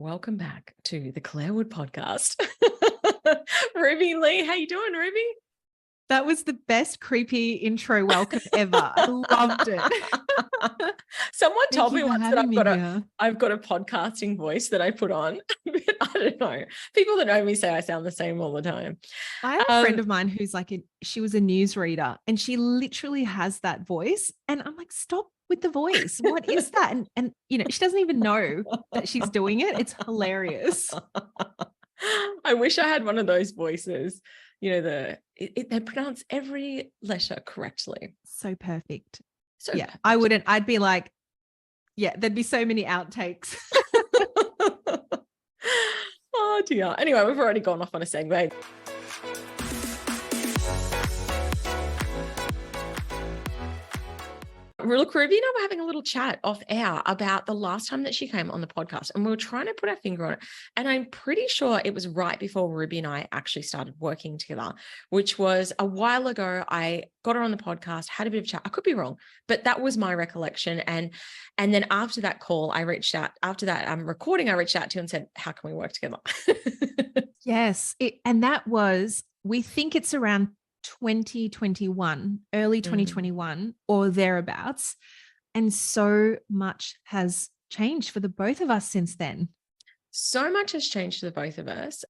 Welcome back to the Clarewood podcast. Ruby Lee, how you doing, Ruby? That was the best creepy intro welcome ever. I loved it. Someone told me Thank you for once that having me here. I've got a podcasting voice that I put on. But I don't know. People that know me say I sound the same all the time. I have a friend of mine who's she was a newsreader and she literally has that voice. And I'm like, stop with the voice. What is that? And she doesn't even know that she's doing it. It's hilarious. I wish I had one of those voices. They pronounce every letter correctly. So perfect. So yeah, perfect. I wouldn't. I'd be like, yeah, there'd be so many outtakes. Oh dear. Anyway, we've already gone off on a segue. Look, Ruby and I were having a little chat off air about the last time that she came on the podcast, and we were trying to put our finger on it. And I'm pretty sure it was right before Ruby and I actually started working together, which was a while ago. I got her on the podcast, had a bit of chat. I could be wrong, but that was my recollection. And then after that call, I reached out. After that recording, I reached out to you and said, "How can we work together?" Yes, and that was. We think it's around 2021, early 2021 or thereabouts. And so much has changed for the both of us since then. So much has changed for the both of us.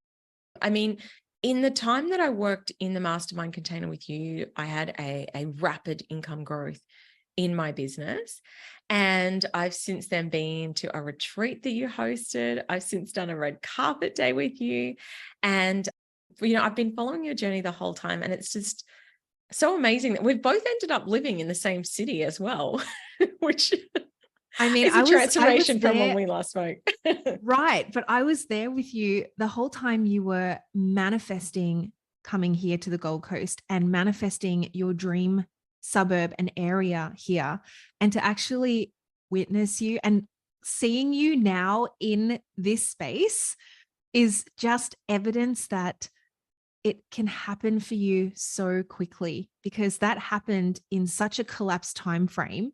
I mean, in the time that I worked in the mastermind container with you, I had a rapid income growth in my business. And I've since then been to a retreat that you hosted. I've since done a red carpet day with you. And I've been following your journey the whole time, and it's just so amazing that we've both ended up living in the same city as well, which is a transformation from when we last spoke. Right. But I was there with you the whole time you were manifesting coming here to the Gold Coast and manifesting your dream suburb and area here, and to actually witness you and seeing you now in this space is just evidence that it can happen for you so quickly, because that happened in such a collapsed time frame.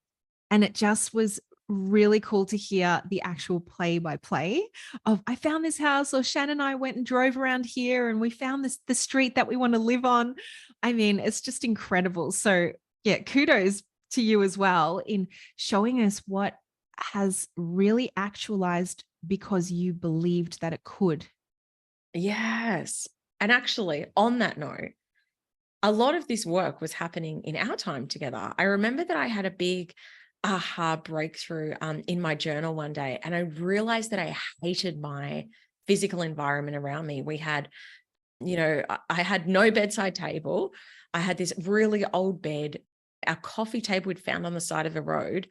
And it just was really cool to hear the actual play by play of, I found this house, or Shannon and I went and drove around here and we found the street that we want to live on. I mean, it's just incredible. So yeah, kudos to you as well in showing us what has really actualized because you believed that it could. Yes. And actually, on that note, a lot of this work was happening in our time together. I remember that I had a big aha breakthrough in my journal one day, and I realized that I hated my physical environment around me. We had, I had no bedside table. I had this really old bed, our coffee table we'd found on the side of the road.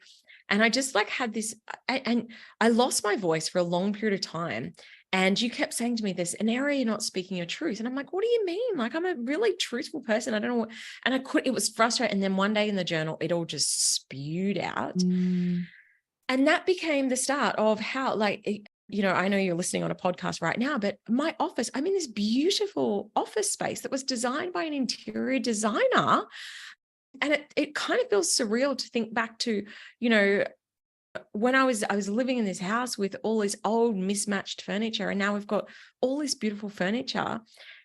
And I just had this, and I lost my voice for a long period of time. And you kept saying to me, there's an area you're not speaking your truth. And I'm like, what do you mean? I'm a really truthful person. I don't know what, and it was frustrating. And then one day in the journal, it all just spewed out. And that became the start of how, I know you're listening on a podcast right now, but my office, I'm in this beautiful office space that was designed by an interior designer. And it kind of feels surreal to think back to, when I was living in this house with all this old mismatched furniture, and now we've got all this beautiful furniture.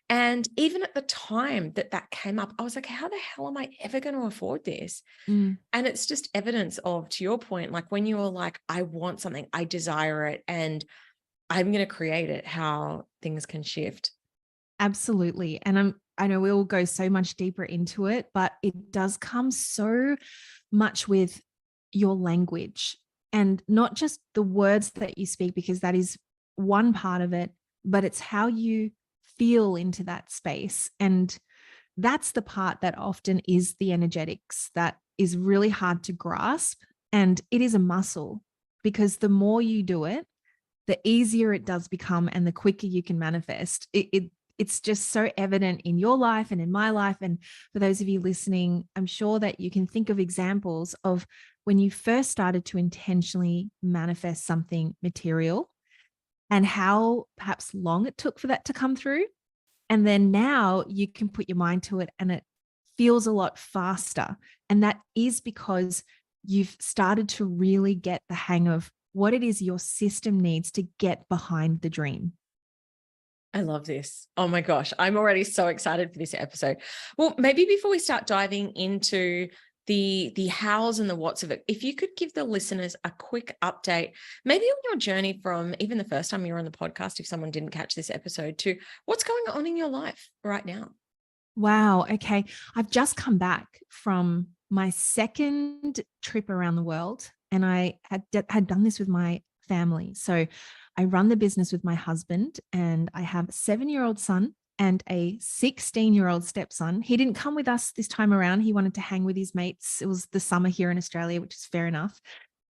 And even at the time that came up, I was like, how the hell am I ever going to afford this? And it's just evidence of, to your point, when you were like, I want something, I desire it, and I'm going to create it, how things can shift. Absolutely. And I know we'll go so much deeper into it, but it does come so much with your language. And not just the words that you speak, because that is one part of it, but it's how you feel into that space. And that's the part that often is the energetics that is really hard to grasp. And it is a muscle, because the more you do it, the easier it does become and the quicker you can manifest. It's just so evident in your life and in my life. And for those of you listening, I'm sure that you can think of examples of when you first started to intentionally manifest something material and how perhaps long it took for that to come through. And then now you can put your mind to it and it feels a lot faster. And that is because you've started to really get the hang of what it is your system needs to get behind the dream. I love this. Oh my gosh, I'm already so excited for this episode. Well, maybe before we start diving into the hows and the whats of it, if you could give the listeners a quick update, maybe on your journey from even the first time you were on the podcast, if someone didn't catch this episode, to what's going on in your life right now. Wow. Okay. I've just come back from my second trip around the world, and I had done this with my family. So I run the business with my husband, and I have a 7-year-old son and a 16-year-old stepson. He didn't come with us this time around. He wanted to hang with his mates. It was the summer here in Australia, which is fair enough.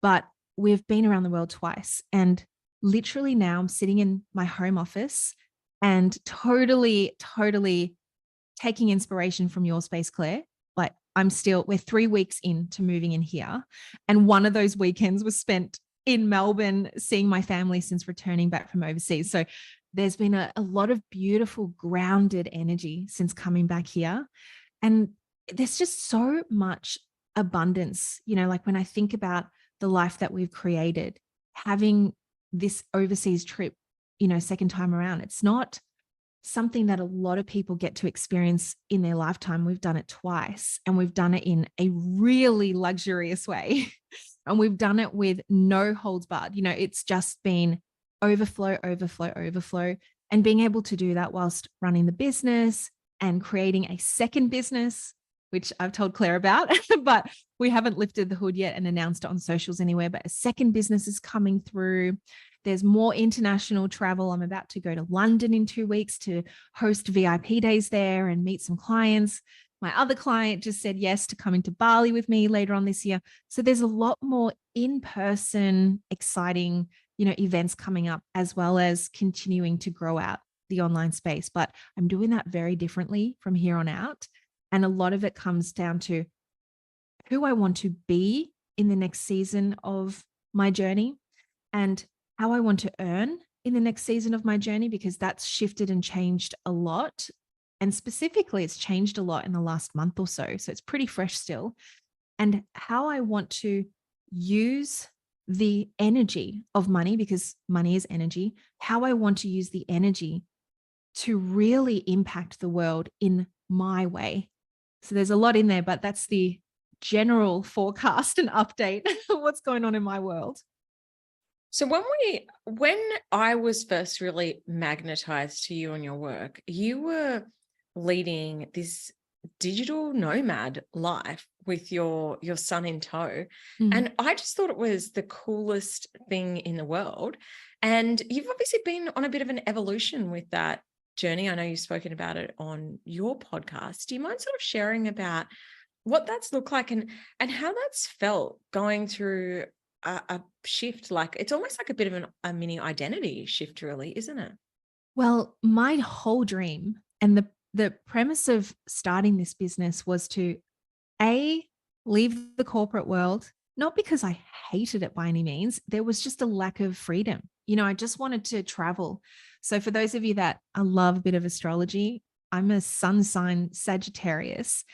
But we've been around the world twice. And literally now I'm sitting in my home office and totally taking inspiration from your space, Claire. Like we're 3 weeks into moving in here. And one of those weekends was spent in Melbourne, seeing my family since returning back from overseas. So there's been a lot of beautiful grounded energy since coming back here. And there's just so much abundance, like when I think about the life that we've created, having this overseas trip, second time around, it's not something that a lot of people get to experience in their lifetime. We've done it twice, and we've done it in a really luxurious way. And we've done it with no holds barred. It's just been overflow, and being able to do that whilst running the business and creating a second business, which I've told Claire about, but we haven't lifted the hood yet and announced it on socials anywhere. But a second business is coming through. There's more international travel. I'm about to go to London in 2 weeks to host VIP days there and meet some clients. My other client just said yes to coming to Bali with me later on this year. So there's a lot more in-person, exciting, events coming up, as well as continuing to grow out the online space. But I'm doing that very differently from here on out. And a lot of it comes down to who I want to be in the next season of my journey, and how I want to earn in the next season of my journey, because that's shifted and changed a lot. And specifically, it's changed a lot in the last month or so. So it's pretty fresh still. And how I want to use the energy of money, because money is energy, how I want to use the energy to really impact the world in my way. So there's a lot in there, but that's the general forecast and update of what's going on in my world. So when I was first really magnetized to you and your work, you were leading this digital nomad life with your son in tow. And I just thought it was the coolest thing in the world. And you've obviously been on a bit of an evolution with that journey. I know you've spoken about it on your podcast. Do you mind sort of sharing about what that's looked like and how that's felt going through a shift? Like it's almost like a bit of a mini identity shift, really, isn't it? Well, my whole dream and the premise of starting this business was to leave the corporate world, not because I hated it by any means. There was just a lack of freedom. I just wanted to travel. So for those of you that love a bit of astrology, I'm a sun sign Sagittarius,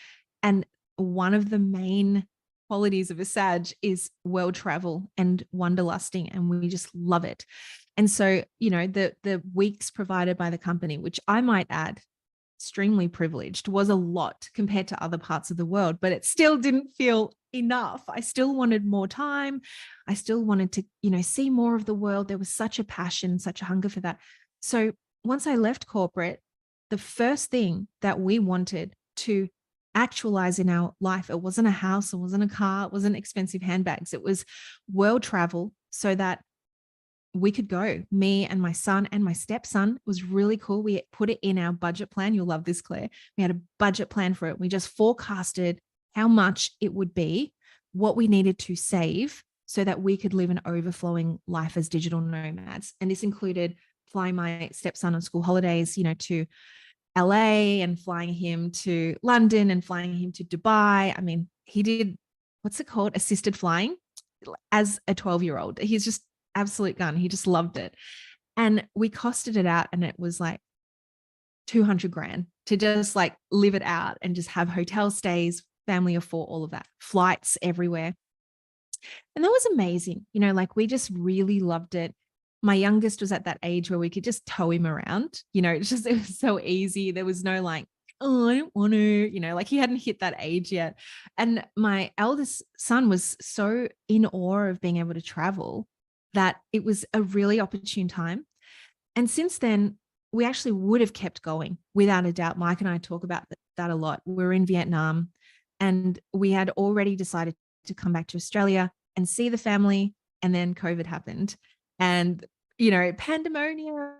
and one of the main qualities of a Sag is world travel and wanderlusting, and we just love it. And so, the weeks provided by the company, which I might add, extremely privileged, was a lot compared to other parts of the world, but it still didn't feel enough. I still wanted more time. I still wanted to, see more of the world. There was such a passion, such a hunger for that. So once I left corporate, the first thing that we wanted to actualize in our life, it wasn't a house, it wasn't a car, it wasn't expensive handbags. It was world travel, so that we could go, me and my son and my stepson. It was really cool. We put it in our budget plan. You'll love this, Claire. We had a budget plan for it. We just forecasted how much it would be, what we needed to save so that we could live an overflowing life as digital nomads. And this included flying my stepson on school holidays, to LA, and flying him to London, and flying him to Dubai. I mean, he did, what's it called? Assisted flying as a 12-year-old. He's just absolute gun. He just loved it. And we costed it out, and it was like 200 grand to just like live it out and just have hotel stays, family of 4, all of that, flights everywhere. And that was amazing. Like we just really loved it. My youngest was at that age where we could just tow him around. It was so easy. There was no like, oh, I don't want to, like he hadn't hit that age yet. And my eldest son was so in awe of being able to travel that it was a really opportune time. And since then, we actually would have kept going without a doubt. Mike and I talk about that a lot. We were in Vietnam and we had already decided to come back to Australia and see the family. And then COVID happened. And, pandemonium.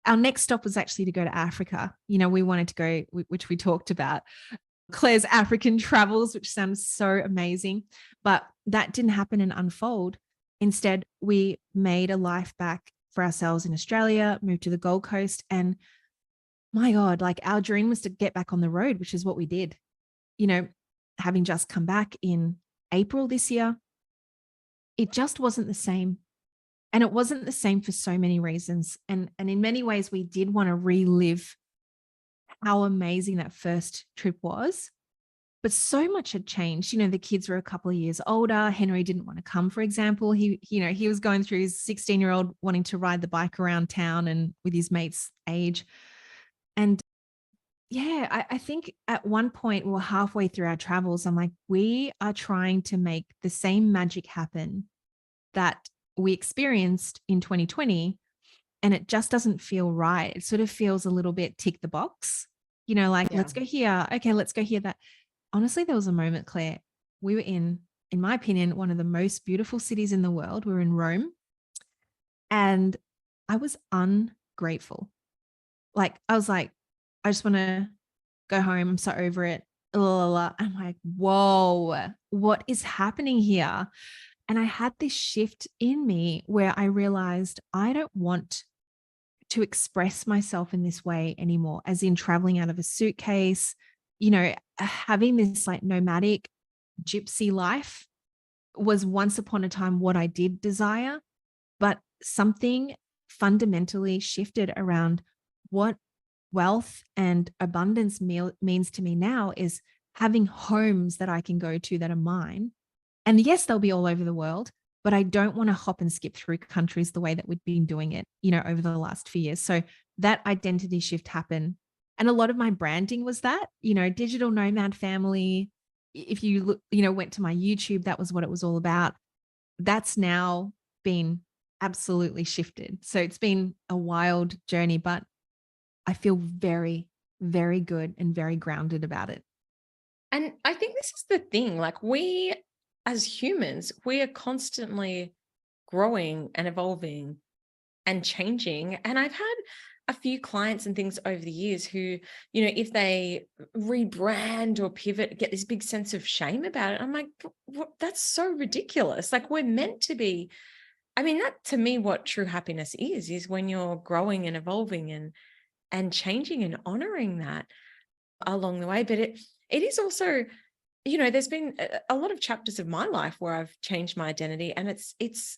Our next stop was actually to go to Africa. We wanted to go, which we talked about, Claire's African travels, which sounds so amazing. But that didn't happen and unfold. Instead, we made a life back for ourselves in Australia, moved to the Gold Coast. And my God, like our dream was to get back on the road, which is what we did. Having just come back in April this year, it just wasn't the same. And it wasn't the same for so many reasons. And in many ways, we did want to relive how amazing that first trip was. But so much had changed. The kids were a couple of years older. Henry didn't want to come, for example. He was going through his 16-year-old wanting to ride the bike around town and with his mates' age. And yeah, I think at one point we were halfway through our travels. I'm like, we are trying to make the same magic happen that we experienced in 2020. And it just doesn't feel right. It sort of feels a little bit tick the box, like, Yeah. let's go here. Okay, let's go here. That honestly, there was a moment, Claire, we were in my opinion, one of the most beautiful cities in the world. We were in Rome. And I was ungrateful. Like, I was like, I just want to go home. I'm so over it. I'm like, whoa, what is happening here? And I had this shift in me where I realized I don't want to express myself in this way anymore, as in traveling out of a suitcase, having this like nomadic gypsy life was once upon a time what I did desire, but something fundamentally shifted around what wealth and abundance means to me now is having homes that I can go to that are mine. And yes, they'll be all over the world, but I don't want to hop and skip through countries the way that we've been doing it, over the last few years. So that identity shift happened. And a lot of my branding was that, digital nomad family. If you look, went to my YouTube, that was what it was all about. That's now been absolutely shifted. So it's been a wild journey, but I feel very, very good and very grounded about it. And I think this is the thing, like we as humans, we are constantly growing and evolving and changing. And I've had a few clients and things over the years who, if they rebrand or pivot, get this big sense of shame about it. I'm like, that's so ridiculous. Like we're meant to be. I mean, that to me, what true happiness is when you're growing and evolving and changing and honoring that along the way. But it is also, there's been a lot of chapters of my life where I've changed my identity, and it's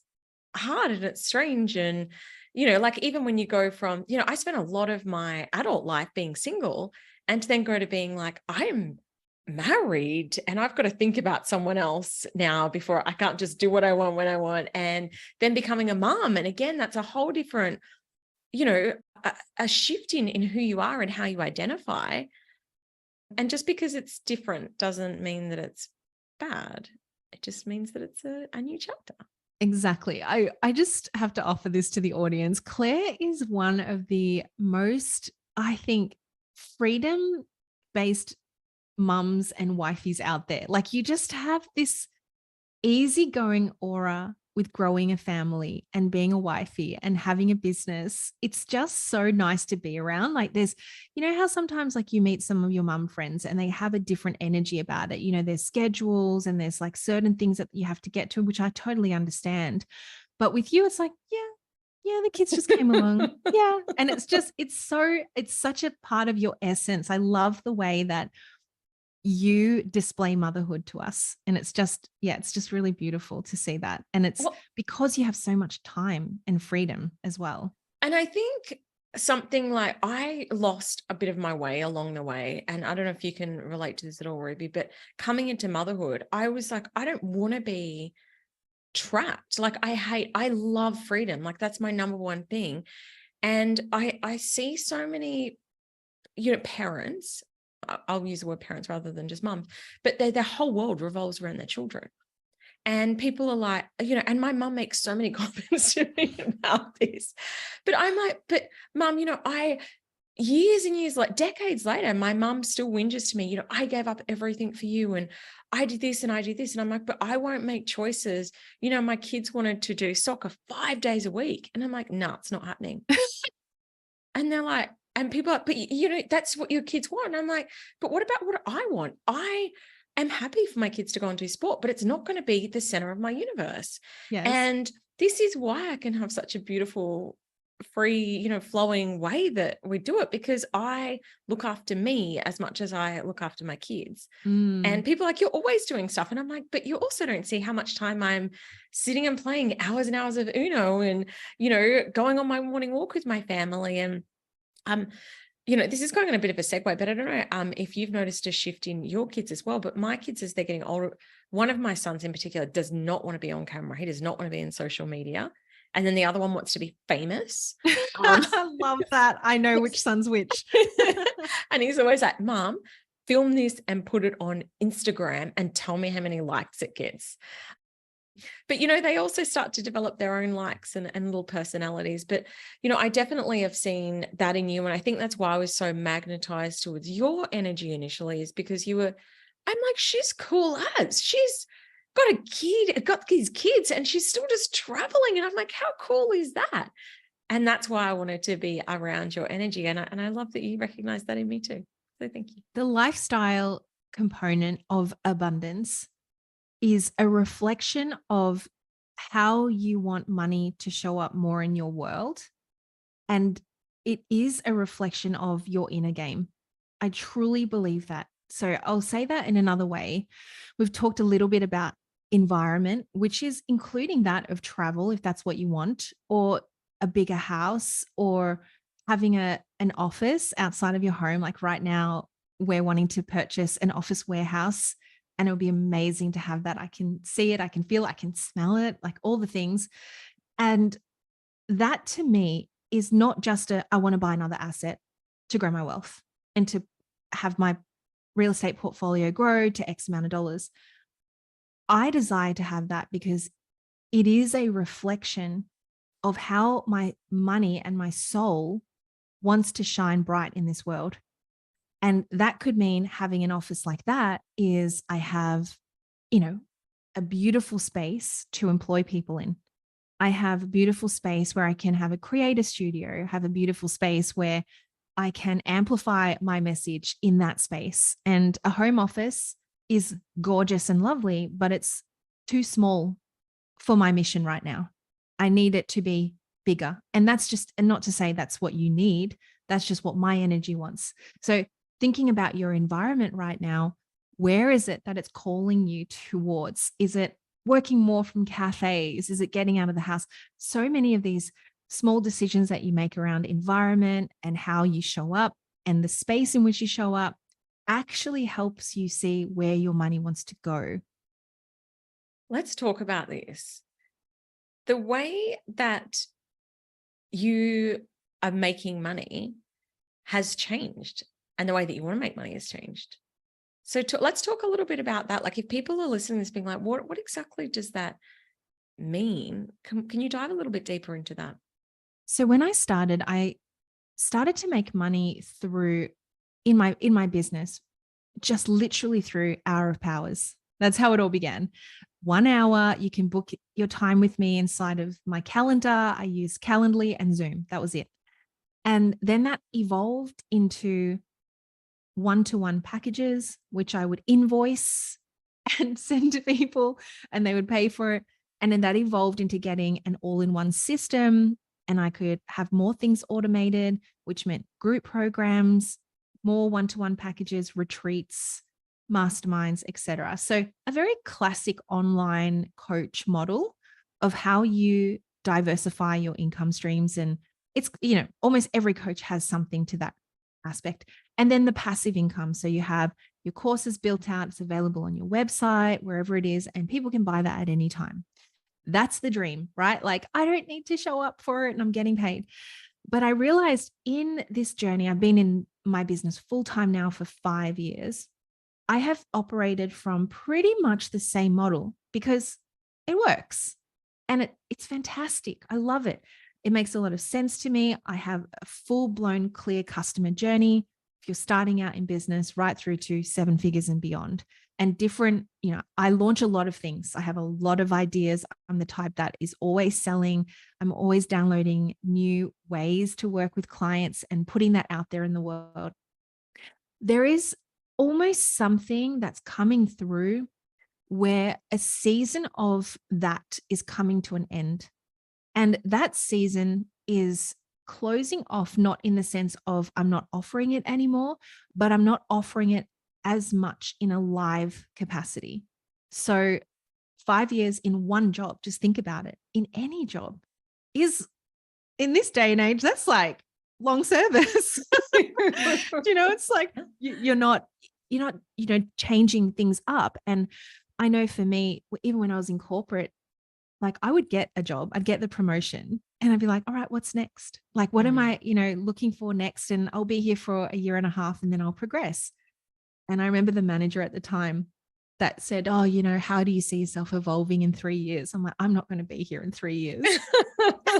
hard and it's strange. And, like even when you go from, I spent a lot of my adult life being single, and to then go to being like, I am married and I've got to think about someone else now before I can't just do what I want when I want. And then becoming a mom. And again, that's a whole different, a shift in who you are and how you identify. And just because it's different doesn't mean that it's bad. It just means that it's a new chapter. Exactly. I just have to offer this to the audience. Claire is one of the most, I think, freedom-based mums and wifeys out there. Like you just have this easygoing aura with growing a family and being a wifey and having a business. It's just so nice to be around. Like there's, how sometimes like you meet some of your mum friends and they have a different energy about it. There's schedules and there's like certain things that you have to get to, which I totally understand. But with you, it's like, yeah, the kids just came along. Yeah. And it's such a part of your essence. I love the way that you display motherhood to us. And it's just really beautiful to see that. And it's because you have so much time and freedom as well. And I think something like I lost a bit of my way along the way. And I don't know if you can relate to this at all, Ruby, but coming into motherhood, I was like, I don't want to be trapped. Like I love freedom. Like that's my number one thing. And I see so many, parents, I'll use the word parents rather than just mums, but their whole world revolves around their children. And people are like, and my mum makes so many comments to me about this, but I'm like, but mum, years and years, like decades later, my mum still whinges to me, I gave up everything for you and I did this and I did this. And I'm like, but I won't make choices. My kids wanted to do soccer 5 days a week. And I'm like, no, it's not happening. And they're like, and people are like, but that's what your kids want. And I'm like, but what about what I want? I am happy for my kids to go and do sport, but it's not going to be the center of my universe. Yes. And this is why I can have such a beautiful, free, flowing way that we do it, because I look after me as much as I look after my kids. And people are like, you're always doing stuff. And I'm like, but you also don't see how much time I'm sitting and playing hours and hours of Uno and, going on my morning walk with my family. And, this is going on a bit of a segue, but I don't know if you've noticed a shift in your kids as well. But my kids, as they're getting older, one of my sons in particular does not want to be on camera. He does not want to be in social media. And then the other one wants to be famous. I love that. I know which son's which. And he's always like, Mom, film this and put it on Instagram and tell me how many likes it gets. But, they also start to develop their own likes and little personalities. But, I definitely have seen that in you. And I think that's why I was so magnetized towards your energy initially, is because I'm like, she's cool as. She's got these kids and she's still just traveling. And I'm like, how cool is that? And that's why I wanted to be around your energy. And I love that you recognize that in me too. So thank you. The lifestyle component of abundance is a reflection of how you want money to show up more in your world. And it is a reflection of your inner game. I truly believe that. So I'll say that in another way. We've talked a little bit about environment, which is including that of travel, if that's what you want, or a bigger house, or having an office outside of your home. Like right now, we're wanting to purchase an office warehouse, and it would be amazing to have that. I can see it, I can feel it, I can smell it, like all the things. And that to me is not just I want to buy another asset to grow my wealth and to have my real estate portfolio grow to X amount of dollars. I desire to have that because it is a reflection of how my money and my soul wants to shine bright in this world. And that could mean having an office like that is I have, a beautiful space to employ people in. I have a beautiful space where I can have a creator studio, have a beautiful space where I can amplify my message in that space. And a home office is gorgeous and lovely, but it's too small for my mission right now. I need it to be bigger. And not to say that's what you need. That's just what my energy wants. So thinking about your environment right now, where is it that it's calling you towards? Is it working more from cafes? Is it getting out of the house? So many of these small decisions that you make around environment and how you show up and the space in which you show up actually helps you see where your money wants to go. Let's talk about this. The way that you are making money has changed, and the way that you want to make money has changed. So let's talk a little bit about that. Like if people are listening to this being like, what exactly does that mean? Can you dive a little bit deeper into that? So when I started to make money through in my business, just literally through Hour of Powers. That's how it all began. 1 hour, you can book your time with me inside of my calendar. I use Calendly and Zoom. That was it. And then that evolved into one-to-one packages, which I would invoice and send to people and they would pay for it. And then that evolved into getting an all-in-one system, and I could have more things automated, which meant group programs, more one-to-one packages, retreats, masterminds, etc. So a very classic online coach model of how you diversify your income streams. And it's, almost every coach has something to that aspect. And then the passive income. So you have your courses built out, it's available on your website, wherever it is, and people can buy that at any time. That's the dream, right? Like, I don't need to show up for it and I'm getting paid. But I realized in this journey, I've been in my business full time now for 5 years. I have operated from pretty much the same model because it works and it's fantastic. I love it. It makes a lot of sense to me. I have a full blown clear customer journey. If you're starting out in business, right through to 7 figures and beyond, and different, I launch a lot of things. I have a lot of ideas. I'm the type that is always selling. I'm always downloading new ways to work with clients and putting that out there in the world. There is almost something that's coming through where a season of that is coming to an end. And that season is closing off, not in the sense of I'm not offering it anymore, but I'm not offering it as much in a live capacity. So 5 years in one job, just think about it, in any job is, in this day and age, that's like long service. It's like you're not changing things up. And I know for me, even when I was in corporate, like I would get a job, I'd get the promotion and I'd be like, all right, what's next? Like, what am I, looking for next? And I'll be here for a year and a half and then I'll progress. And I remember the manager at the time that said, oh, how do you see yourself evolving in 3 years? I'm like, I'm not going to be here in 3 years.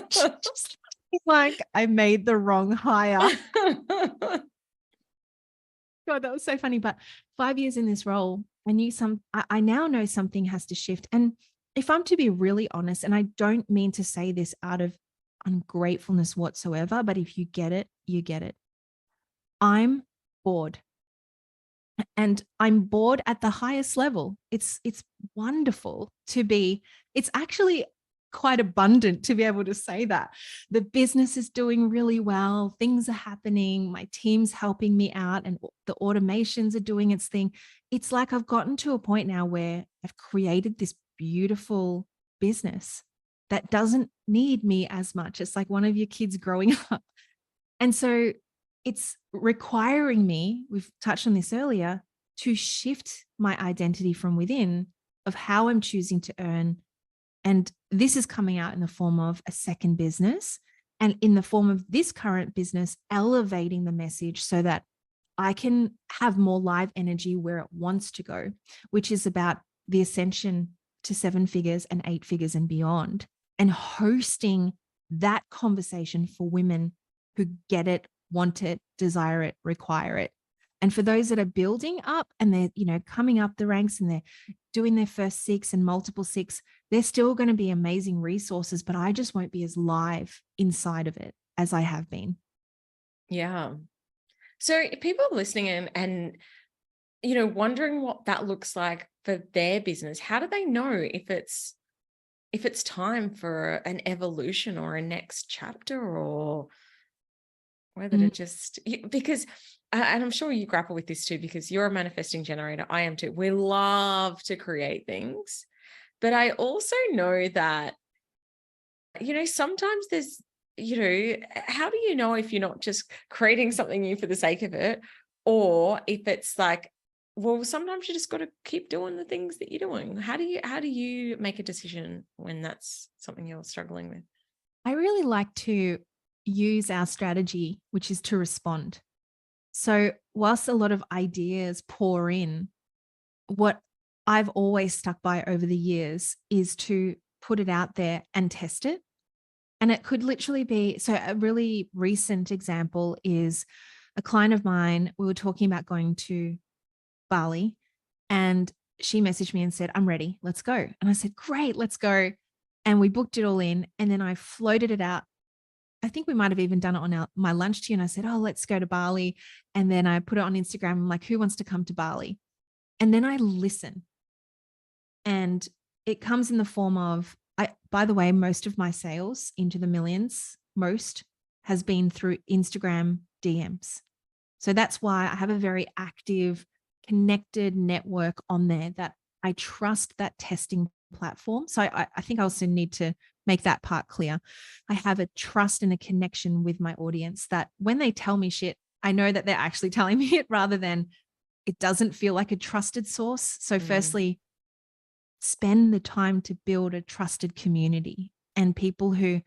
Just like I made the wrong hire. God, that was so funny. But 5 years in this role, I now know something has to shift. And if I'm to be really honest, and I don't mean to say this out of ungratefulness whatsoever, but if you get it, you get it. I'm bored. And I'm bored at the highest level. It's wonderful to be, it's actually quite abundant to be able to say that. The business is doing really well. Things are happening. My team's helping me out and the automations are doing its thing. It's like I've gotten to a point now where I've created this beautiful business that doesn't need me as much. It's like one of your kids growing up. And so it's requiring me, we've touched on this earlier, to shift my identity from within of how I'm choosing to earn. And this is coming out in the form of a second business and in the form of this current business, elevating the message so that I can have more live energy where it wants to go, which is about the ascension to 7 figures and 8 figures and beyond, and hosting that conversation for women who get it, want it, desire it, require it. And for those that are building up and they're, coming up the ranks and they're doing their first 6 and multiple 6, they're still going to be amazing resources, but I just won't be as live inside of it as I have been. Yeah. So if people are listening and wondering what that looks like for their business, how do they know if it's time for an evolution or a next chapter, or whether to just, because, and I'm sure you grapple with this too, because you're a manifesting generator. I am too. We love to create things, but I also know that, sometimes there's, how do you know if you're not just creating something new for the sake of it, or if it's like, well, sometimes you just got to keep doing the things that you're doing. How do you make a decision when that's something you're struggling with? I really like to use our strategy, which is to respond. So whilst a lot of ideas pour in, what I've always stuck by over the years is to put it out there and test it. And it could literally be, so a really recent example is a client of mine. We were talking about going to Bali and she messaged me and said, I'm ready, let's go. And I said, great, let's go. And we booked it all in. And then I floated it out. I think we might have even done it on my lunch tea. And I said, oh, let's go to Bali. And then I put it on Instagram. I'm like, who wants to come to Bali? And then I listen. And it comes in the form of, by the way, most of my sales into the millions, has been through Instagram DMs. So that's why I have a very active, connected network on there that I trust, that testing platform. So I think I also need to make that part clear. I have a trust and a connection with my audience that when they tell me shit, I know that they're actually telling me it rather than it doesn't feel like a trusted source. So firstly, spend the time to build a trusted community and people who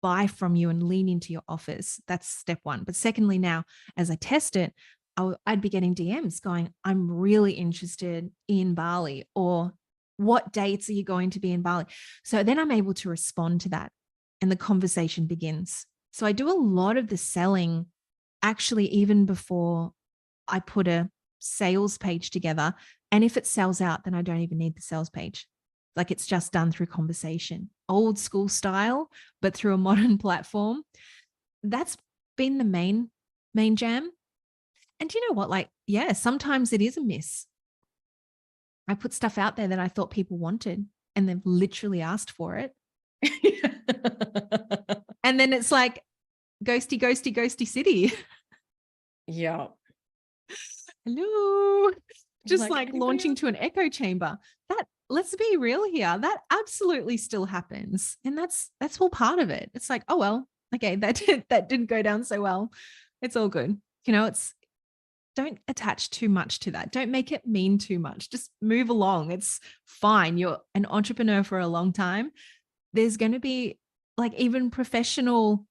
buy from you and lean into your offers. That's step one. But secondly, now as I test it, I'd be getting DMs going, I'm really interested in Bali, or what dates are you going to be in Bali? So then I'm able to respond to that and the conversation begins. So I do a lot of the selling actually even before I put a sales page together. And if it sells out, then I don't even need the sales page. Like it's just done through conversation, old school style, but through a modern platform. That's been the main jam. And you know what? Like, yeah, sometimes it is a miss. I put stuff out there that I thought people wanted and they've literally asked for it. And then it's like ghosty, ghosty, ghosty city. Yeah. Hello. Just like anybody launching else? to an echo chamber. That, let's be real here, that absolutely still happens. And that's all part of it. It's like, oh, well, okay, that didn't go down so well. It's all good. You know, don't attach too much to that. Don't make it mean too much. Just move along. It's fine. You're an entrepreneur for a long time. There's going to be like even professional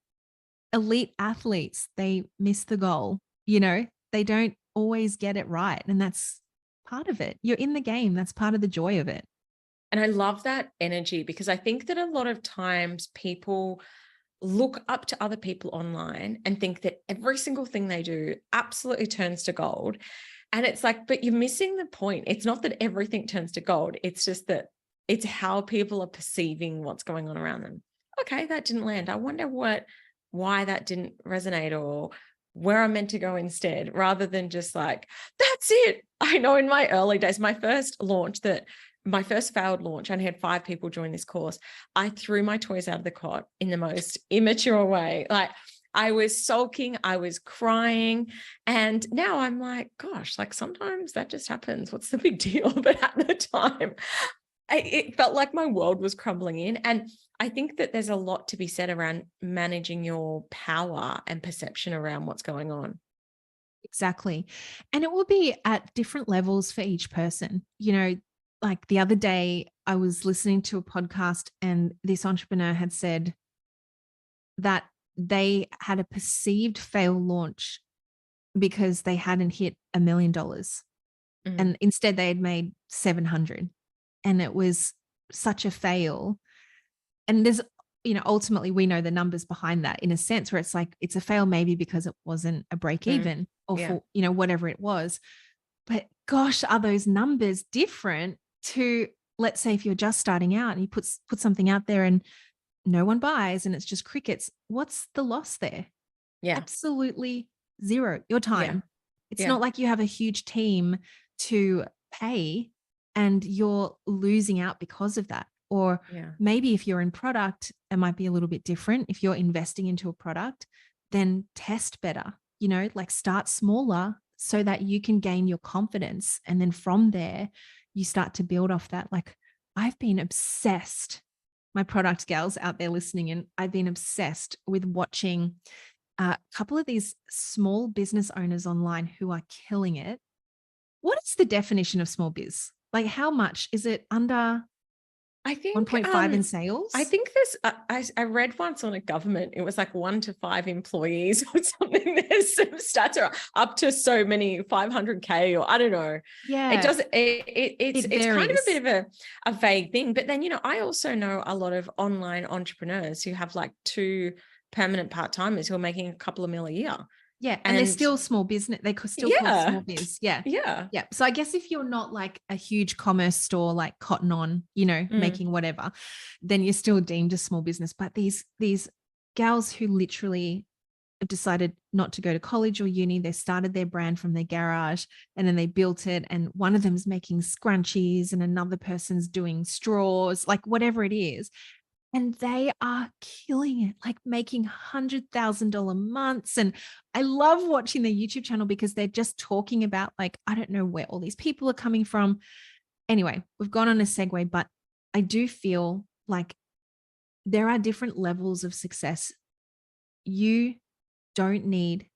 elite athletes, they miss the goal. You know, they don't always get it right. And that's part of it. You're in the game. That's part of the joy of it. And I love that energy, because I think that a lot of times people look up to other people online and think that every single thing they do absolutely turns to gold. And it's like, but you're missing the point. It's not that everything turns to gold. It's just that it's how people are perceiving what's going on around them. Okay, that didn't land. I wonder why that didn't resonate, or where I'm meant to go instead, rather than just like, that's it. I know in my early days, my first failed launch, I only had 5 people join this course. I threw my toys out of the cot in the most immature way. Like I was sulking, I was crying. And now I'm like, gosh, like sometimes that just happens. What's the big deal? But at the time, it felt like my world was crumbling in. And I think that there's a lot to be said around managing your power and perception around what's going on. Exactly. And it will be at different levels for each person. You know, like the other day, I was listening to a podcast and this entrepreneur had said that they had a perceived fail launch because they hadn't hit $1 million. And instead they had made 700. And it was such a fail. And there's, you know, ultimately we know the numbers behind that in a sense where it's like, it's a fail maybe because it wasn't a break even or for, you know, whatever it was. But gosh, are those numbers different to, let's say if you're just starting out and you put something out there and no one buys and it's just crickets, what's the loss there? Yeah. Absolutely zero. Your time. Yeah. It's not like you have a huge team to pay and you're losing out because of that. Or maybe if you're in product, it might be a little bit different. If you're investing into a product, then test better, you know, like start smaller so that you can gain your confidence. And then from there, you start to build off that. Like I've been obsessed, my product gals out there listening, and I've been obsessed with watching a couple of these small business owners online who are killing it. What is the definition of small biz? Like how much is it under I think 1.5 in sales? I think there's, I read once on a government, it was like 1 to 5 employees or something. There's some stats are up to so many 500K or I don't know. Yeah. It's kind of a bit of a vague thing. But then, you know, I also know a lot of online entrepreneurs who have like 2 permanent part-timers who are making a couple of mil a year. Yeah. And they're still small business. They could still call it small biz. Yeah. Yeah. Yeah. So I guess if you're not like a huge commerce store, like Cotton On, you know, making whatever, then you're still deemed a small business. But these gals who literally have decided not to go to college or uni, they started their brand from their garage and then they built it. And one of them is making scrunchies and another person's doing straws, like whatever it is. And they are killing it, like making $100,000 months. And I love watching their YouTube channel because they're just talking about like, I don't know where all these people are coming from. Anyway, we've gone on a segue, but I do feel like there are different levels of success. You don't need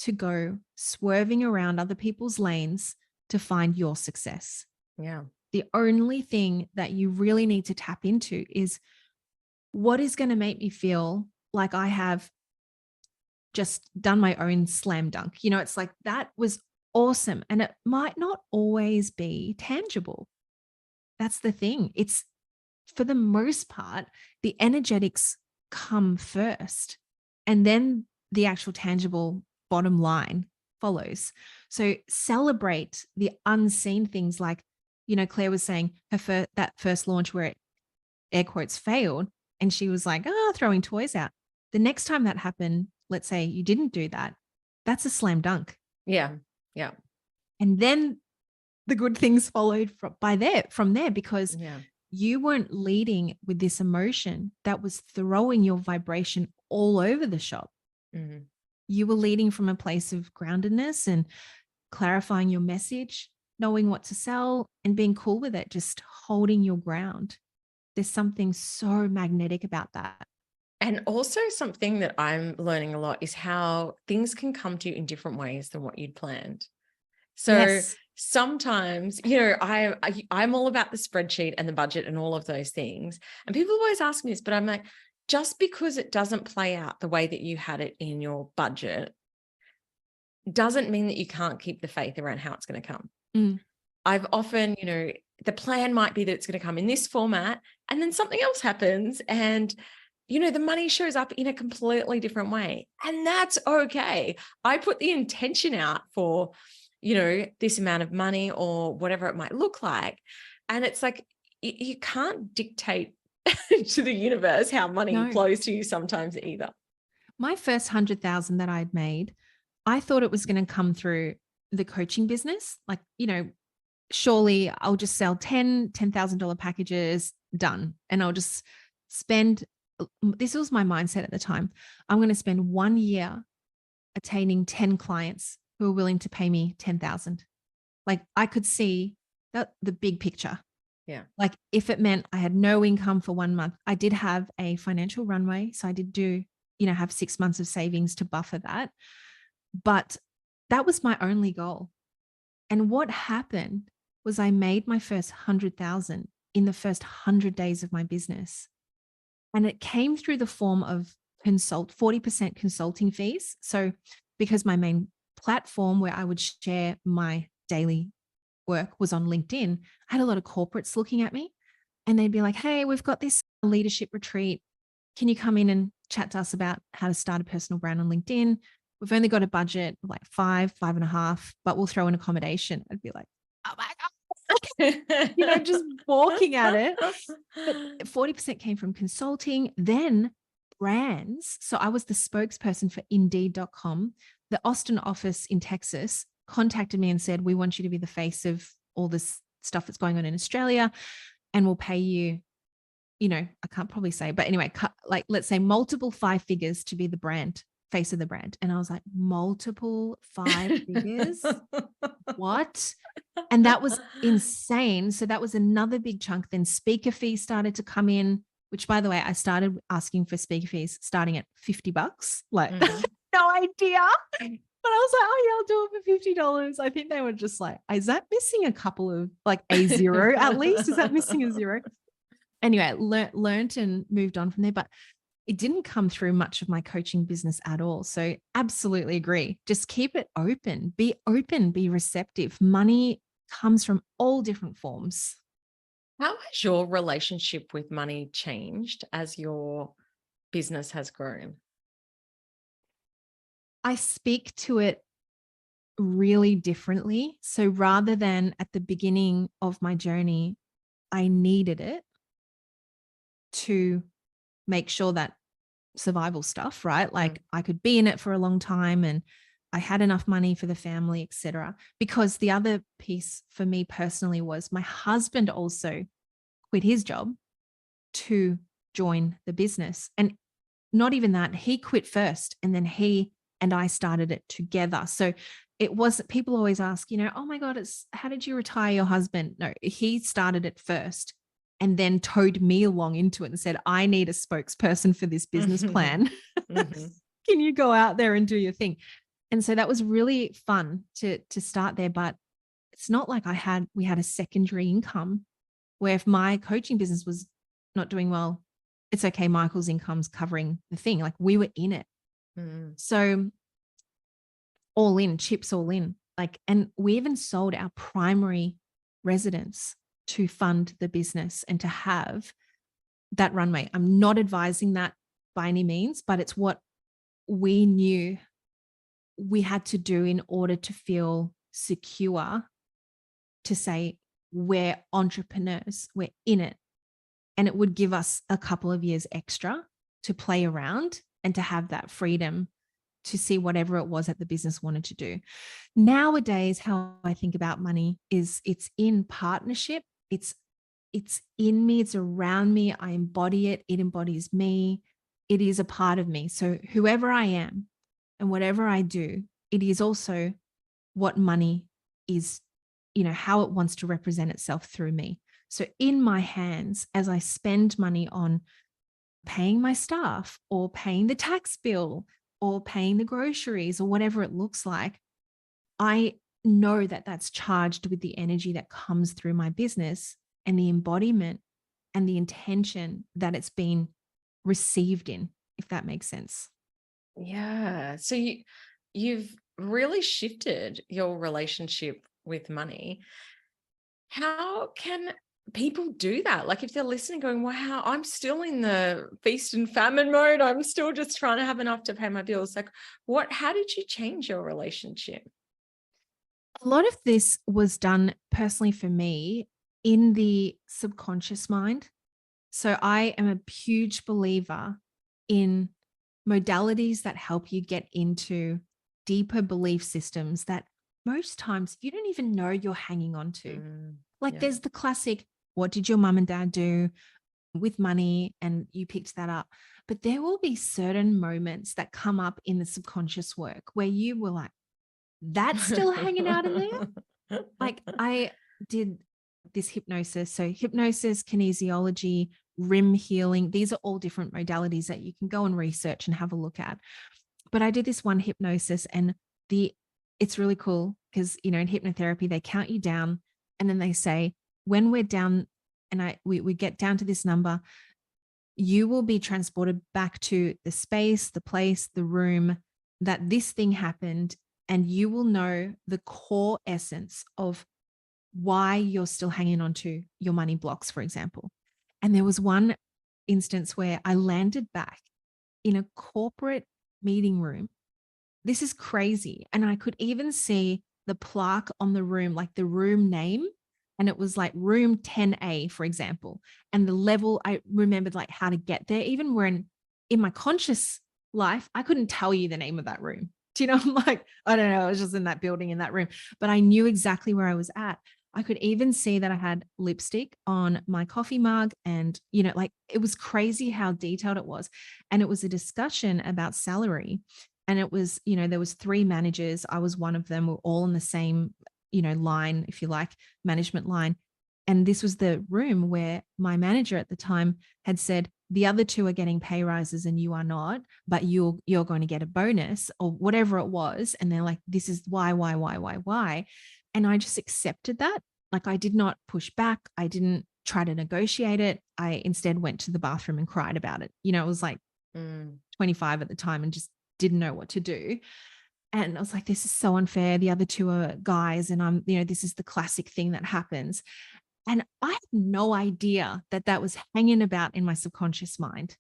to go swerving around other people's lanes to find your success. Yeah. The only thing that you really need to tap into is what is going to make me feel like I have just done my own slam dunk. It's like that was awesome. And it might not always be tangible. That's the thing. It's, for the most part, the energetics come first, and then the actual tangible bottom line follows. So celebrate the unseen things, like, Claire was saying that first launch where it, air quotes, failed, and she was like, throwing toys out. The next time that happened, let's say you didn't do that, that's a slam dunk. Yeah. Yeah. And then the good things followed from there, because you weren't leading with this emotion that was throwing your vibration all over the shop. Mm-hmm. You were leading from a place of groundedness and clarifying your message, knowing what to sell, and being cool with it, just holding your ground. There's something so magnetic about that. And also something that I'm learning a lot is how things can come to you in different ways than what you'd planned. So Yes. sometimes, I'm all about the spreadsheet and the budget and all of those things. And people always ask me this, but I'm like, just because it doesn't play out the way that you had it in your budget doesn't mean that you can't keep the faith around how it's going to come. I've often, the plan might be that it's going to come in this format, and then something else happens, and the money shows up in a completely different way. And that's okay. I put the intention out for, this amount of money or whatever it might look like. And it's like, you can't dictate to the universe how money flows to you sometimes either. My first 100,000 that I'd made, I thought it was going to come through the coaching business. Like, surely I'll just sell $10,000 packages, done. And I'll just spend, this was my mindset at the time, I'm going to spend 1 year attaining 10 clients who are willing to pay me 10,000. Like, I could see that, the big picture. Yeah. Like, if it meant I had no income for 1 month, I did have a financial runway. So I did do, have 6 months of savings to buffer that. But that was my only goal. And what happened was I made my first 100,000 in the first 100 days of my business. And it came through the form of 40% consulting fees. So because my main platform where I would share my daily work was on LinkedIn, I had a lot of corporates looking at me, and they'd be like, hey, we've got this leadership retreat. Can you come in and chat to us about how to start a personal brand on LinkedIn? We've only got a budget of like 5.5, but we'll throw in accommodation. I'd be like, oh my God, just balking at it. But 40% came from consulting, then brands. So I was the spokesperson for Indeed.com. The Austin office in Texas contacted me and said, we want you to be the face of all this stuff that's going on in Australia, and we'll pay you, I can't probably say, but anyway, like, let's say multiple 5 figures to be the brand, face of the brand. And I was like, multiple 5 figures? What? And that was insane. So that was another big chunk. Then speaker fees started to come in, which, by the way, I started asking for speaker fees starting at $50. Like, no idea. But I was like, oh yeah, I'll do it for $50. I think they were just like, is that missing a couple of, like, a zero at least? Is that missing a zero? Anyway, learned and moved on from there. But it didn't come through much of my coaching business at all. So absolutely agree. Just keep it open, be receptive. Money comes from all different forms. How has your relationship with money changed as your business has grown? I speak to it really differently. So rather than at the beginning of my journey, I needed it to make sure that survival stuff, right? Like, I could be in it for a long time and I had enough money for the family, etc. Because the other piece for me personally was my husband also quit his job to join the business. And not even that, he quit first, and then he and I started it together. So it was, people always ask, oh my God, how did you retire your husband? No, he started it first and then towed me along into it and said, I need a spokesperson for this business plan. Can you go out there and do your thing? And so that was really fun to start there. But It's not like we had a secondary income where if my coaching business was not doing well, it's okay. Michael's income's covering the thing. Like we were in it. Mm. So all in, chips all in. Like, and we even sold our primary residence to fund the business and to have that runway. I'm not advising that by any means, but it's what we knew we had to do in order to feel secure to say, we're entrepreneurs, we're in it. And it would give us a couple of years extra to play around and to have that freedom to see whatever it was that the business wanted to do. Nowadays, how I think about money is it's in partnership. It's in me, it's around me. I embody it. It embodies me. It is a part of me. So whoever I am and whatever I do, it is also what money is, how it wants to represent itself through me. So in my hands, as I spend money on paying my staff or paying the tax bill or paying the groceries or whatever it looks like, I know that that's charged with the energy that comes through my business and the embodiment and the intention that it's been received in, if that makes sense. Yeah. So you've really shifted your relationship with money. How can people do that? Like if they're listening going, wow, I'm still in the feast and famine mode. I'm still just trying to have enough to pay my bills. Like how did you change your relationship? A lot of this was done personally for me in the subconscious mind. So I am a huge believer in modalities that help you get into deeper belief systems that most times you don't even know you're hanging on to. Like Yeah. there's the classic, what did your mum and dad do with money? And you picked that up. But there will be certain moments that come up in the subconscious work where you were like, that's still hanging out in there. Like I did this hypnosis. So hypnosis, kinesiology, rim healing, these are all different modalities that you can go and research and have a look at. But I did this one hypnosis and it's really cool because, in hypnotherapy, they count you down and then they say, when we're down and we get down to this number, you will be transported back to the space, the place, the room that this thing happened. And you will know the core essence of why you're still hanging on to your money blocks, for example. And there was one instance where I landed back in a corporate meeting room. This is crazy. And I could even see the plaque on the room, like the room name. And it was like room 10A, for example. And the level, I remembered like how to get there. Even when in my conscious life, I couldn't tell you the name of that room. Do you know? I'm like, I don't know. I was just in that building, in that room, but I knew exactly where I was at. I could even see that I had lipstick on my coffee mug and, like it was crazy how detailed it was. And it was a discussion about salary. And it was, there was 3 managers. I was one of them. We're all in the same, line, if you like, management line. And this was the room where my manager at the time had said, the other 2 are getting pay rises and you are not, but you're going to get a bonus or whatever it was. And they're like, this is why. And I just accepted that. Like I did not push back. I didn't try to negotiate it. I instead went to the bathroom and cried about it. It was like 25 at the time and just didn't know what to do. And I was like, this is so unfair. The other 2 are guys. And I'm, this is the classic thing that happens. And I had no idea that that was hanging about in my subconscious mind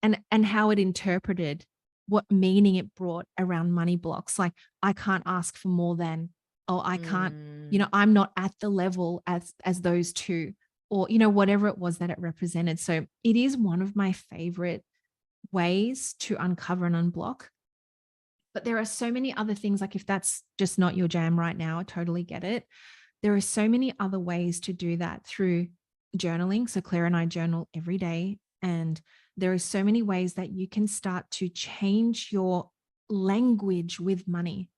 and how it interpreted what meaning it brought around money blocks. Like I can't ask for more than, oh, I can't, I'm not at the level as those 2 or, whatever it was that it represented. So it is one of my favorite ways to uncover and unblock. But there are so many other things, like if that's just not your jam right now, I totally get it. There are so many other ways to do that through journaling. So Claire and I journal every day. And there are so many ways that you can start to change your language with money.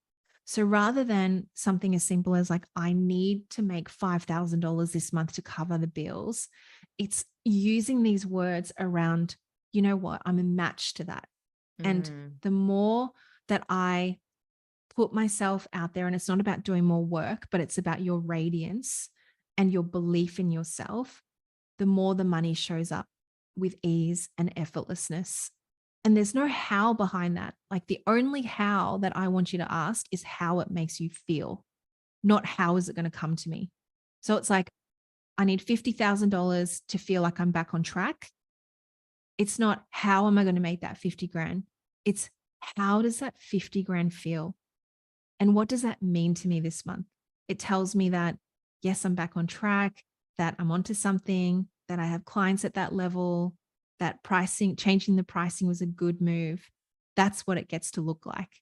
So rather than something as simple as like, I need to make $5,000 this month to cover the bills, it's using these words around, what, I'm a match to that. And the more that I put myself out there, and it's not about doing more work, but it's about your radiance and your belief in yourself, the more the money shows up with ease and effortlessness. And there's no how behind that. Like the only how that I want you to ask is how it makes you feel, not how is it going to come to me. So it's like, I need $50,000 to feel like I'm back on track. It's not how am I going to make that 50 grand? It's how does that 50 grand feel? And what does that mean to me this month? It tells me that, yes, I'm back on track, that I'm onto something, that I have clients at that level, that pricing, changing the pricing was a good move. That's what it gets to look like.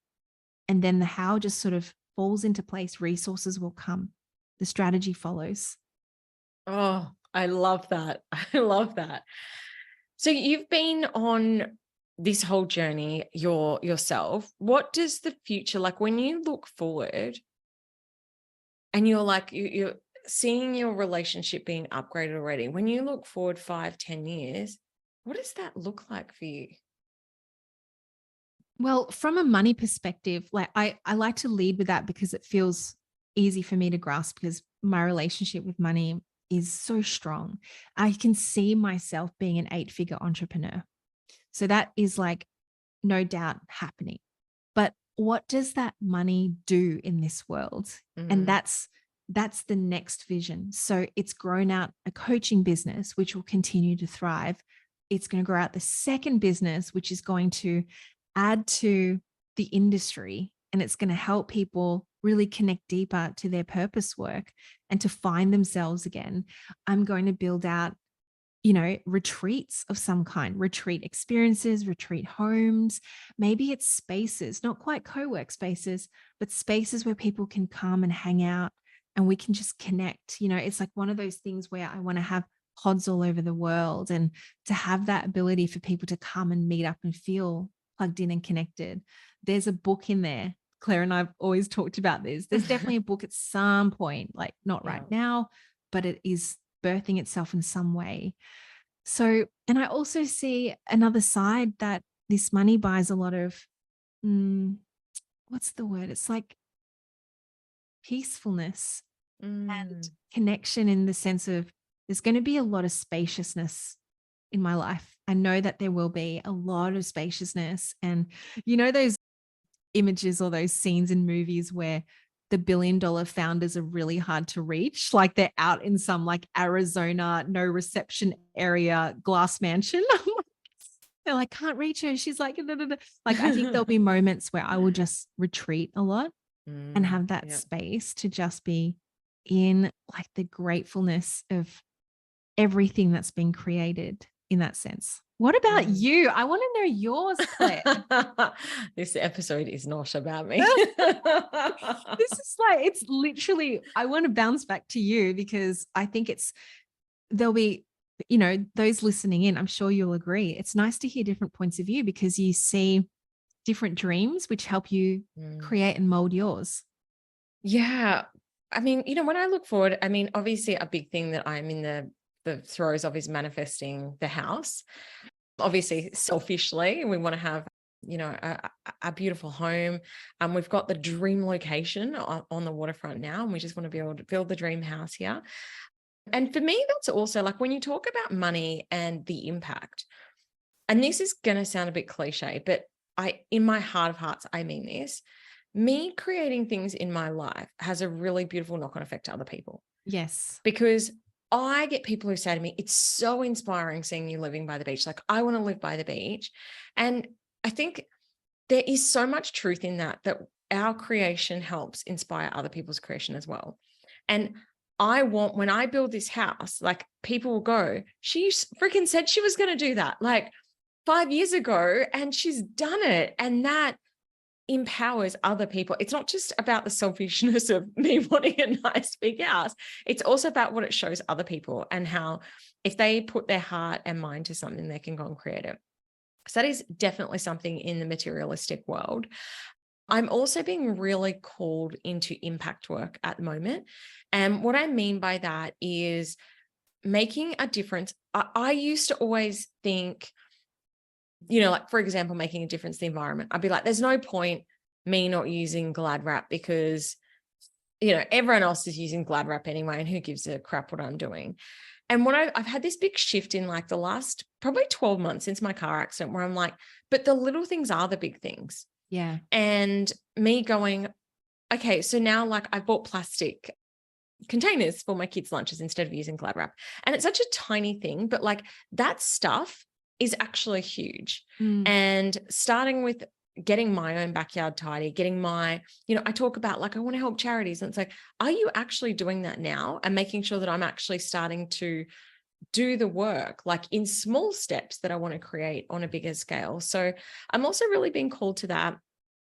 And then the how just sort of falls into place. Resources will come. The strategy follows. Oh, I love that. I love that. So you've been on this whole journey yourself. What does the future, like when you look forward and you're like, you're seeing your relationship being upgraded already, when you look forward 5, 10 years, what does that look like for you? Well, from a money perspective, like I like to lead with that because it feels easy for me to grasp because my relationship with money is so strong. I can see myself being an 8-figure entrepreneur. So that is like no doubt happening. But what does that money do in this world? And Mm. that's the next vision. So it's grown out a coaching business which will continue to thrive. It's going to grow out the second business which is going to add to the industry, and it's going to help people really connect deeper to their purpose work and to find themselves again. I'm going to build out, retreats of some kind, retreat experiences, retreat homes. Maybe it's spaces, not quite co-work spaces, but spaces where people can come and hang out and we can just connect. It's like one of those things where I want to have pods all over the world and to have that ability for people to come and meet up and feel plugged in and connected. There's a book in there. Claire and I've always talked about this. There's definitely a book at some point, like not Yeah. right now, but it is birthing itself in some way. So, and I also see another side that this money buys a lot of, what's the word? It's like peacefulness and Mm. connection in the sense of there's going to be a lot of spaciousness in my life. I know that there will be a lot of spaciousness. And those images or those scenes in movies where the $1 billion founders are really hard to reach, like they're out in some like Arizona, no reception area, glass mansion. They're like, can't reach her. She's like, "Da, da, da." Like, I think there'll be moments where I will just retreat a lot and have that Yeah. space to just be in like the gratefulness of everything that's been created in that sense. What about Mm. you? I want to know yours, Claire. This episode is not about me. This is like, it's literally, I want to bounce back to you because I think there'll be, those listening in, I'm sure you'll agree. It's nice to hear different points of view because you see different dreams, which help you Mm. create and mold yours. Yeah. I mean, when I look forward, I mean, obviously a big thing that I'm in the throes of is manifesting the house. Obviously, selfishly, we want to have, a beautiful home. We've got the dream location on the waterfront now, and we just want to be able to build the dream house here. And for me, that's also like when you talk about money and the impact, and this is going to sound a bit cliche, but in my heart of hearts, I mean this. Me creating things in my life has a really beautiful knock-on effect to other people Yes. because I get people who say to me, it's so inspiring seeing you living by the beach. Like, I want to live by the beach. And I think there is so much truth in that our creation helps inspire other people's creation as well. And I want, when I build this house, like people will go, she freaking said she was going to do that like 5 years ago and she's done it. And that empowers other people. It's not just about the selfishness of me wanting a nice big house. It's also about what it shows other people and how if they put their heart and mind to something, they can go and create it. So that is definitely something in the materialistic world. I'm also being really called into impact work at the moment. And what I mean by that is making a difference. I used to always think, like, for example, making a difference in the environment. I'd be like, there's no point me not using Glad wrap because, everyone else is using Glad wrap anyway, and who gives a crap what I'm doing. And when I've had this big shift in like the last probably 12 months since my car accident, where I'm like, but the little things are the big things. Yeah. And me going, okay, so now like I bought plastic containers for my kids' lunches instead of using Glad wrap. And it's such a tiny thing, but like that stuff is actually huge. And starting with getting my own backyard tidy, getting my, I talk about like, I want to help charities. And it's like, are you actually doing that now? And making sure that I'm actually starting to do the work, like in small steps that I want to create on a bigger scale. So I'm also really being called to that.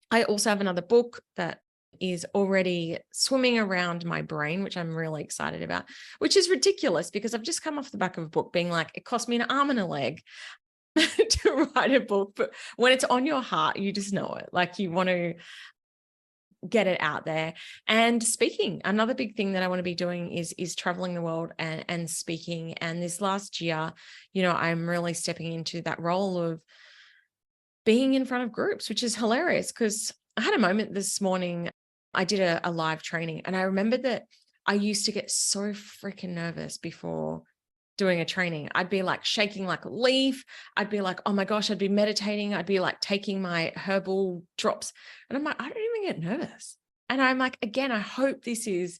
I also have another book that is already swimming around my brain, which I'm really excited about, which is ridiculous because I've just come off the back of a book being like, it cost me an arm and a leg to write a book. But when it's on your heart, you just know it. Like you want to get it out there. And speaking, another big thing that I want to be doing is traveling the world and speaking. And this last year, I'm really stepping into that role of being in front of groups, which is hilarious because I had a moment this morning. I did a live training, and I remember that I used to get so freaking nervous before doing a training. I'd be like shaking like a leaf. I'd be like, oh my gosh, I'd be meditating. I'd be like taking my herbal drops. And I'm like, I don't even get nervous. And I'm like, again, I hope the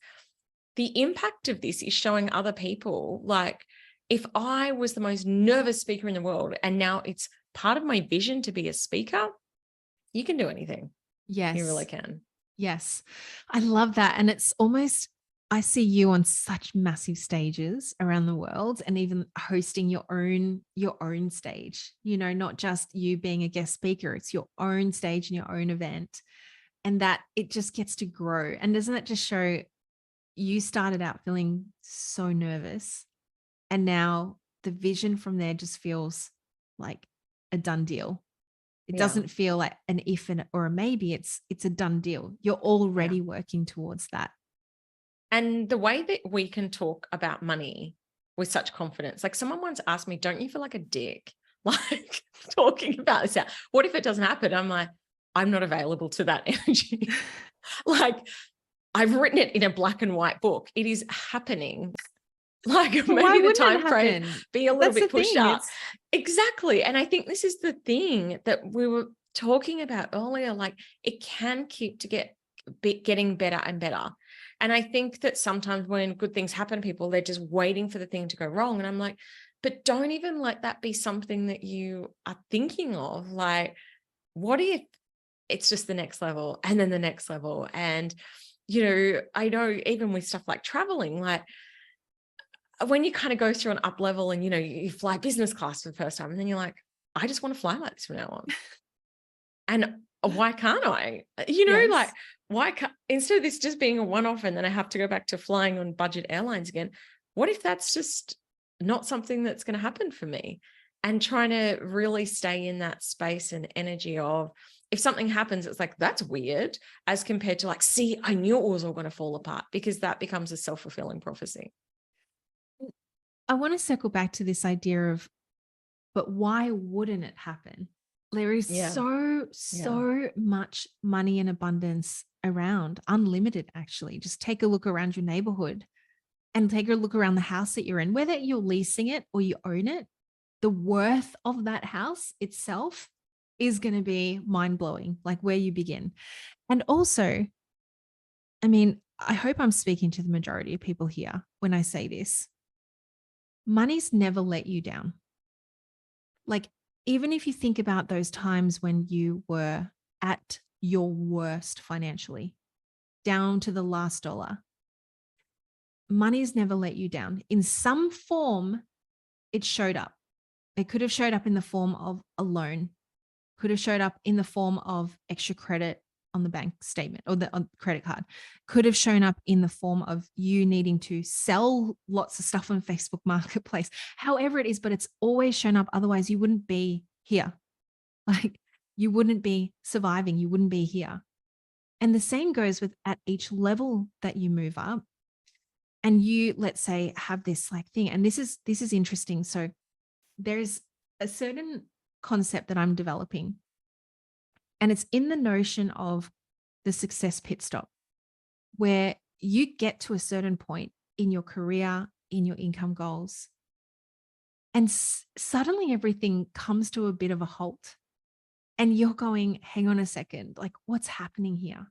impact of this is showing other people, like if I was the most nervous speaker in the world and now it's part of my vision to be a speaker, you can do anything. Yes. You really can. Yes. I love that. And it's almost, I see you on such massive stages around the world and even hosting your own stage, not just you being a guest speaker, it's your own stage and your own event, and that it just gets to grow. And doesn't that just show you started out feeling so nervous and now the vision from there just feels like a done deal. It doesn't feel like an if or a maybe. It's a done deal. You're already working towards that. And the way that we can talk about money with such confidence, like someone once asked me, don't you feel like a dick? Like talking about this out. What if it doesn't happen? I'm like, I'm not available to that energy. Like I've written it in a black and white book. It is happening. Like maybe the time frame be a little bit pushed up. Exactly. And I think this is the thing that we were talking about earlier. Like it can keep getting better and better. And I think that sometimes when good things happen to people, they're just waiting for the thing to go wrong. And I'm like, but don't even let that be something that you are thinking of. Like, what if it's just the next level and then the next level? And, I know even with stuff like traveling, like when you kind of go through an up level and, you fly business class for the first time and then you're like, I just want to fly like this from now on. And why can't I? Yes. Like why can't, instead of this just being a one-off and then I have to go back to flying on budget airlines again, what if that's just not something that's going to happen for me? And trying to really stay in that space and energy of if something happens, it's like, that's weird, as compared to like, see, I knew it was all going to fall apart, because that becomes a self-fulfilling prophecy. I want to circle back to this idea of, but why wouldn't it happen? There is so much money and abundance around, unlimited, actually. Just take a look around your neighborhood and take a look around the house that you're in, whether you're leasing it or you own it, the worth of that house itself is going to be mind-blowing, like where you begin. And also, I mean, I hope I'm speaking to the majority of people here when I say this. Money's never let you down. Like, even if you think about those times when you were at your worst financially, down to the last dollar, money's never let you down. In some form, it showed up. It could have showed up in the form of a loan, could have showed up in the form of extra credit on the bank statement or the credit card, could have shown up in the form of you needing to sell lots of stuff on Facebook Marketplace, however it is, but it's always shown up. Otherwise, you wouldn't be here. Like, you wouldn't be surviving. You wouldn't be here. And the same goes with at each level that you move up. And you, let's say, have this like thing. And this is interesting. So there's a certain concept that I'm developing. And it's in the notion of the success pit stop, where you get to a certain point in your career, in your income goals, and suddenly everything comes to a bit of a halt. And you're going, hang on a second, like what's happening here?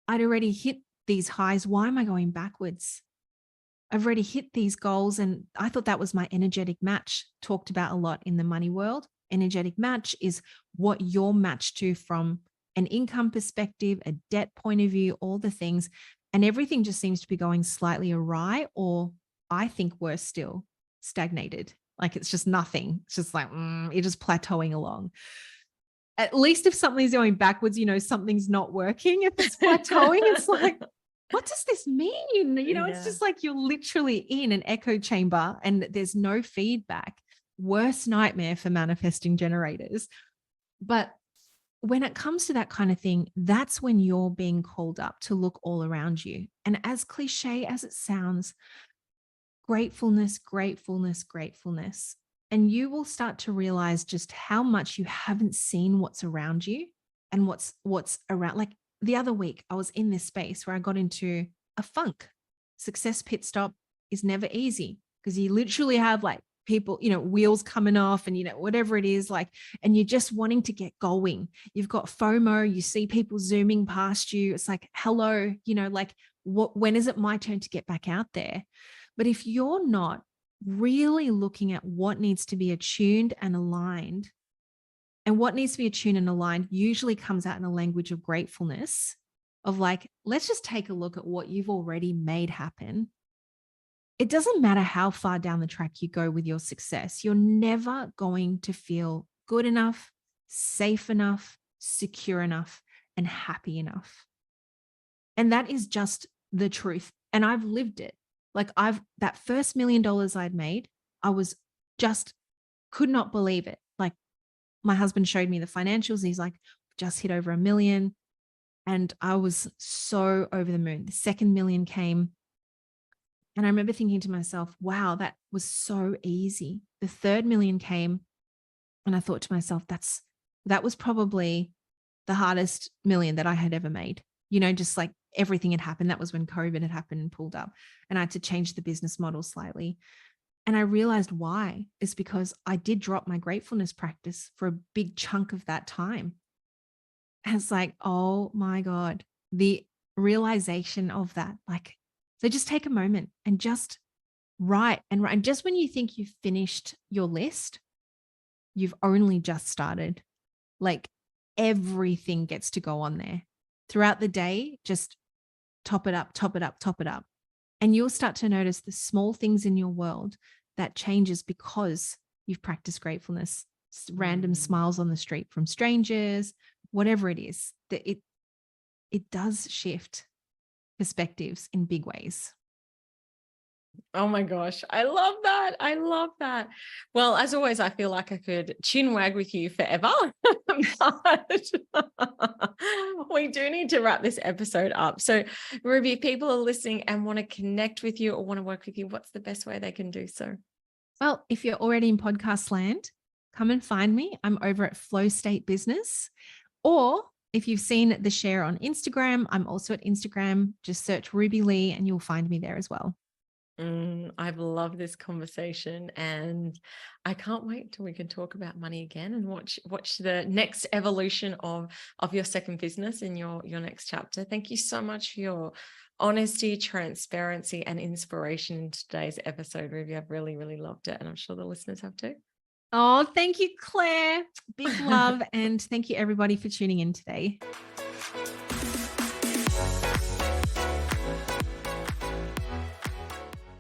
I'd already hit these highs. Why am I going backwards? I've already hit these goals. And I thought that was my energetic match, talked about a lot in the money world. Energetic match is what you're matched to from an income perspective, a debt point of view, all the things. And everything just seems to be going slightly awry, or I think worse still, stagnated. Like it's just nothing. It's just like, you're just plateauing along. At least if something's going backwards, something's not working. If it's plateauing, it's like, what does this mean? It's just like you're literally in an echo chamber and there's no feedback. Worst nightmare for manifesting generators. But when it comes to that kind of thing, that's when you're being called up to look all around you. And as cliche as it sounds, gratefulness, gratefulness, gratefulness. And you will start to realize just how much you haven't seen what's around you and what's around. Like the other week, I was in this space where I got into a funk. Success pit stop is never easy because you literally have like people, wheels coming off and, whatever it is like, and you're just wanting to get going. You've got FOMO, you see people zooming past you. It's like, hello, like when is it my turn to get back out there? But if you're not really looking at what needs to be attuned and aligned, and what needs to be attuned and aligned usually comes out in a language of gratefulness, of like, let's just take a look at what you've already made happen. It doesn't matter how far down the track you go with your success. You're never going to feel good enough, safe enough, secure enough, and happy enough. And that is just the truth. And I've lived it. Like that first $1 million I'd made, I was just could not believe it. Like my husband showed me the financials. He's like, just hit over $1 million. And I was so over the moon. The second $1 million came. And I remember thinking to myself, wow, that was so easy. The third $1 million came. And I thought to myself, that was probably the hardest $1 million that I had ever made. Just like everything had happened. That was when COVID had happened and pulled up. And I had to change the business model slightly. And I realized why. It's because I did drop my gratefulness practice for a big chunk of that time. And it's like, oh my God, the realization of that. Like, so just take a moment and just write. And just when you think you've finished your list, you've only just started. Like everything gets to go on there. Throughout the day, just top it up, top it up, top it up. And you'll start to notice the small things in your world that changes because you've practiced gratefulness. Random smiles on the street from strangers, whatever it is, that it does shift perspectives in big ways. Oh my gosh, I love that. I love that. Well, as always, I feel like I could chin wag with you forever, but we do need to wrap this episode up. So, Ruby, if people are listening and want to connect with you or want to work with you, what's the best way they can do so? Well, if you're already in podcast land, come and find me. I'm over at Flow State Business. Or if you've seen the share on Instagram, I'm also at Instagram. Just search Ruby Lee and you'll find me there as well. I've loved this conversation and I can't wait till we can talk about money again and watch the next evolution of your second business in your next chapter. Thank you so much for your honesty, transparency, and inspiration in today's episode, Ruby. I've really, really loved it. And I'm sure the listeners have too. Oh, thank you, Claire. Big love. And thank you everybody for tuning in today.